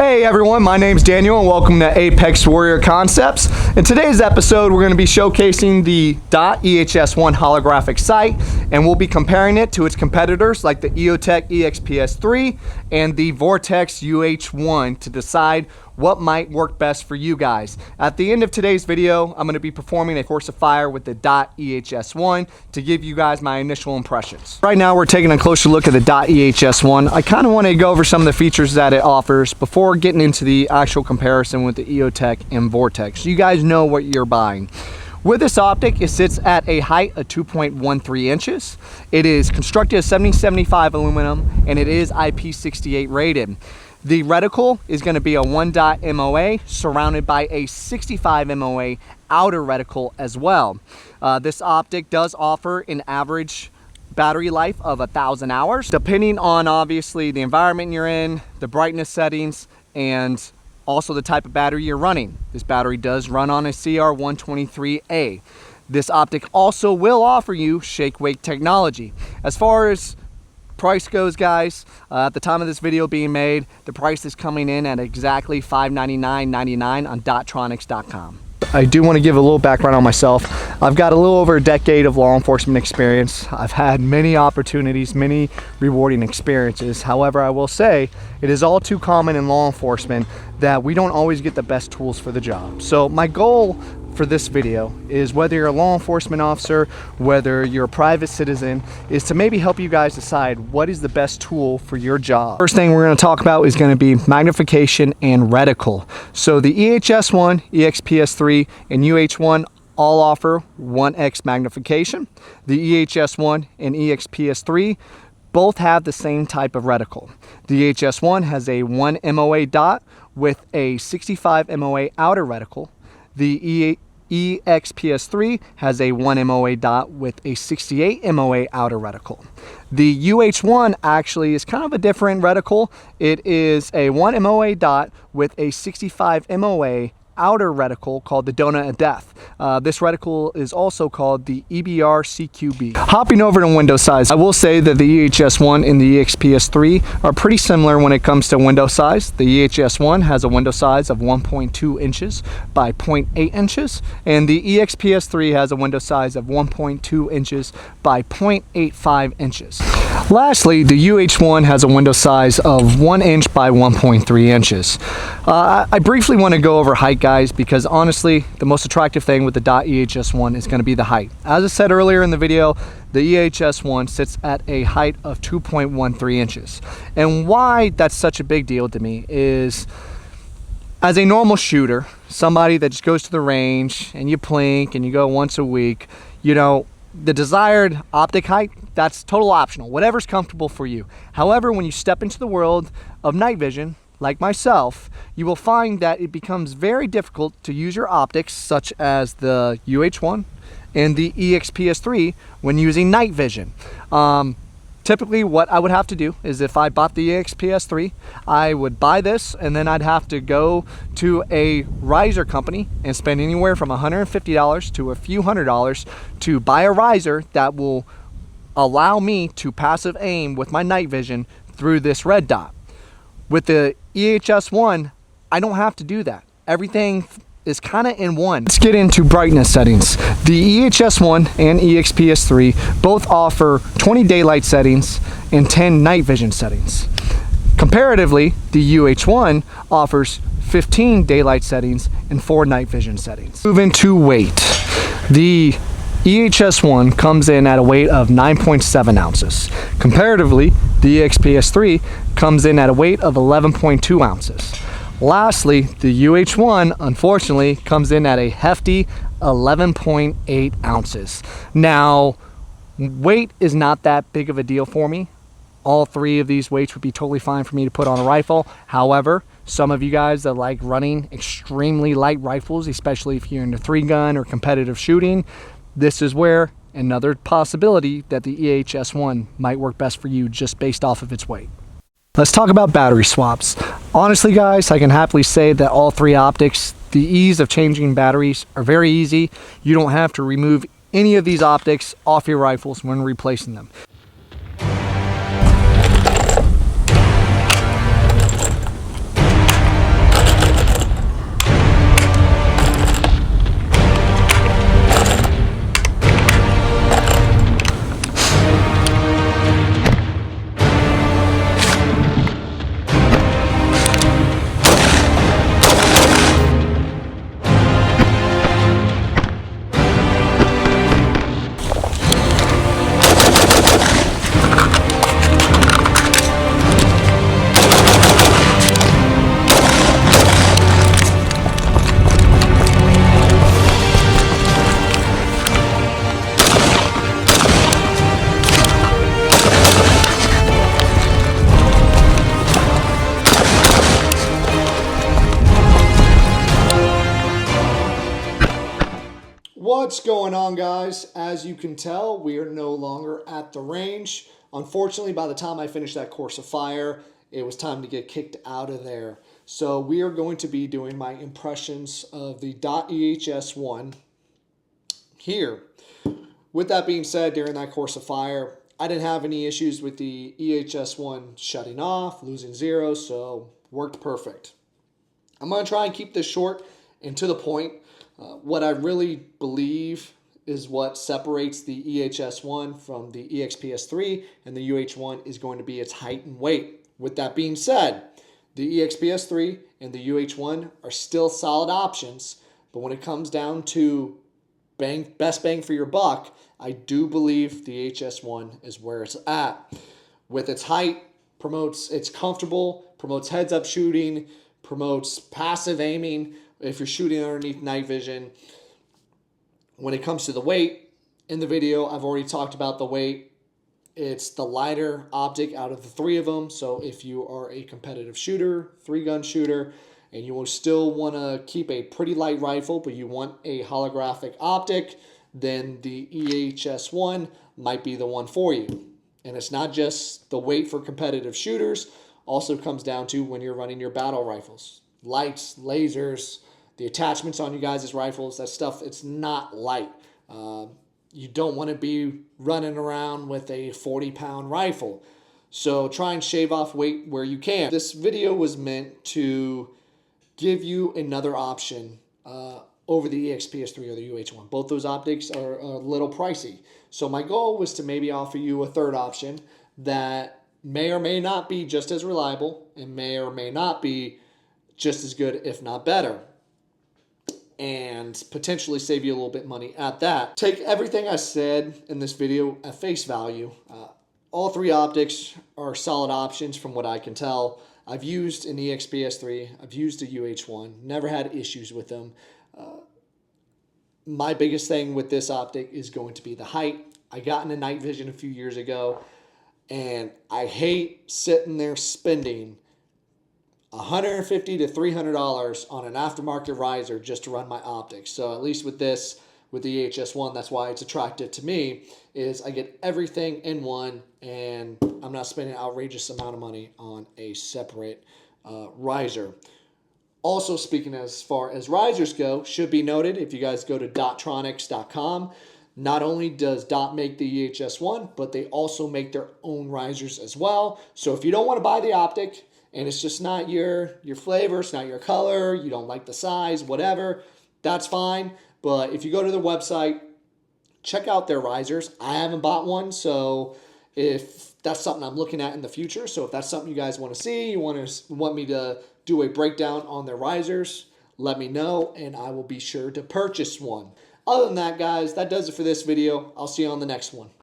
Hey everyone, my name's Daniel and welcome to Apex Warrior Concepts. In today's episode, we're going to be showcasing the EHS-1 holographic sight, and we'll be comparing it to its competitors like the EOTech EXPS3 and the Vortex UH1 to decide what might work best for you guys. At the end of today's video, I'm going to be performing a course of fire with the EHS-1 to give you guys my initial impressions. Right now, we're taking a closer look at the EHS-1. I kind of want to go over some of the features that it offers before getting into the actual comparison with the EOTech and Vortex, so you guys know what you're buying. With this optic, it sits at a height of 2.13 inches. It is constructed as 7075 aluminum, and it is IP68 rated. The reticle is going to be a 1-dot MOA surrounded by a 65 MOA outer reticle as well. This optic does offer an average battery life of 1,000 hours, depending on obviously the environment you're in, the brightness settings, and also the type of battery you're running. This battery does run on a CR123A. This optic also will offer you shake-wake technology. As far as price goes, guys, at the time of this video being made, the price is coming in at exactly $599.99 on Dotronics.com. I do want to give a little background on myself. I've got a little over a decade of law enforcement experience. I've had many opportunities, many rewarding experiences. However, I will say it is all too common in law enforcement that we don't always get the best tools for the job. So my goal for this video is, whether you're a law enforcement officer, whether you're a private citizen, is to maybe help you guys decide what is the best tool for your job. First thing we're going to talk about is going to be magnification and reticle. So the EHS-1, EXPS3, and UH1 all offer 1x magnification. The EHS-1 and EXPS3 both have the same type of reticle. The EHS-1 has a 1 MOA dot with a 65 MOA outer reticle. The EXPS3 has a 1 MOA dot with a 68 MOA outer reticle. The UH1 actually is kind of a different reticle. It is a 1 MOA dot with a 65 MOA outer reticle called the Donut of Death. This reticle is also called the EBR-CQB. Hopping over to window size, I will say that the EHS-1 and the EXPS3 are pretty similar when it comes to window size. The EHS-1 has a window size of 1.2 inches by 0.8 inches, and the EXPS3 has a window size of 1.2 inches by 0.85 inches. Lastly, the UH1 has a window size of 1 inch by 1.3 inches. I briefly want to go over height, guys, because honestly, the most attractive thing with the EHS-1 is going to be the height. As I said earlier in the video, the EHS-1 sits at a height of 2.13 inches. And why that's such a big deal to me is, as a normal shooter, somebody that just goes to the range and you plink and you go once a week, you know, the desired optic height, that's total optional, whatever's comfortable for you. However, when you step into the world of night vision, like myself, you will find that it becomes very difficult to use your optics, such as the UH1 and the EXPS3, when using night vision. Typically, what I would have to do is, if I bought the EXPS3, I would buy this, and then I'd have to go to a riser company and spend anywhere from $150 to a few $100s to buy a riser that will allow me to passive aim with my night vision through this red dot. With the EHS-1, I don't have to do that. Everything is kind of in one. Let's get into brightness settings. The EHS-1 and EXPS3 both offer 20 daylight settings and 10 night vision settings. Comparatively, the UH1 offers 15 daylight settings and 4 night vision settings. Moving to weight. The EHS-1 comes in at a weight of 9.7 ounces. Comparatively, the EXPS3 comes in at a weight of 11.2 ounces. Lastly, the UH1 unfortunately comes in at a hefty 11.8 ounces. Now, weight is not that big of a deal for me. All three of these weights would be totally fine for me to put on a rifle. However, some of you guys that like running extremely light rifles, especially if you're into 3-gun or competitive shooting, this is where another possibility that the EHS-1 might work best for you, just based off of its weight. Let's talk about battery swaps. Honestly, guys, I can happily say that all three optics, the ease of changing batteries are very easy. You don't have to remove any of these optics off your rifles when replacing them. What's going on, guys? As you can tell, we are no longer at the range. Unfortunately, by the time I finished that course of fire, it was time to get kicked out of there. So we are going to be doing my impressions of the EHS-1 here. With that being said, during that course of fire, I didn't have any issues with the EHS-1 shutting off, losing zero, so worked perfect. I'm going to try and keep this short and to the point. What I really believe is what separates the EHS-1 from the EXPS-3 and the UH-1 is going to be its height and weight. With that being said, the EXPS-3 and the UH-1 are still solid options, but when it comes down to best bang for your buck, I do believe the EHS-1 is where it's at. With its height, it's comfortable, promotes heads-up shooting, promotes passive aiming if you're shooting underneath night vision. When it comes to the weight, in the video, I've already talked about the weight. It's the lighter optic out of the three of them. So if you are a competitive shooter, three-gun shooter, and you will still want to keep a pretty light rifle, but you want a holographic optic, then the EHS-1 might be the one for you. And it's not just the weight for competitive shooters, also comes down to when you're running your battle rifles. Lights, lasers, the attachments on you guys' rifles, that stuff, it's not light. You don't want to be running around with a 40-pound rifle. So try and shave off weight where you can. This video was meant to give you another option over the EXPS-3 or the UH-1. Both those optics are a little pricey. So my goal was to maybe offer you a third option that may or may not be just as reliable and may or may not be just as good, if not better, and potentially save you a little bit of money at that. Take everything I said in this video at face value. All three optics are solid options from what I can tell. I've used an EXPS-3, I've used a UH-1, never had issues with them. My biggest thing with this optic is going to be the height. I got into night vision a few years ago, and I hate sitting there spending $150 to $300 on an aftermarket riser just to run my optics. So at least with this, with the EHS-1, that's why it's attractive to me, is I get everything in one, and I'm not spending an outrageous amount of money on a separate riser. Also, speaking as far as risers go, should be noted, if you guys go to Dotronics.com, not only does Dot make the EHS-1, but they also make their own risers as well. So if you don't want to buy the optic, and it's just not your flavor, it's not your color, you don't like the size, whatever, that's fine. But if you go to their website, check out their risers. I haven't bought one, so if that's something I'm looking at in the future, so if that's something you guys want to see, you want me to do a breakdown on their risers, let me know, and I will be sure to purchase one. Other than that, guys, that does it for this video. I'll see you on the next one.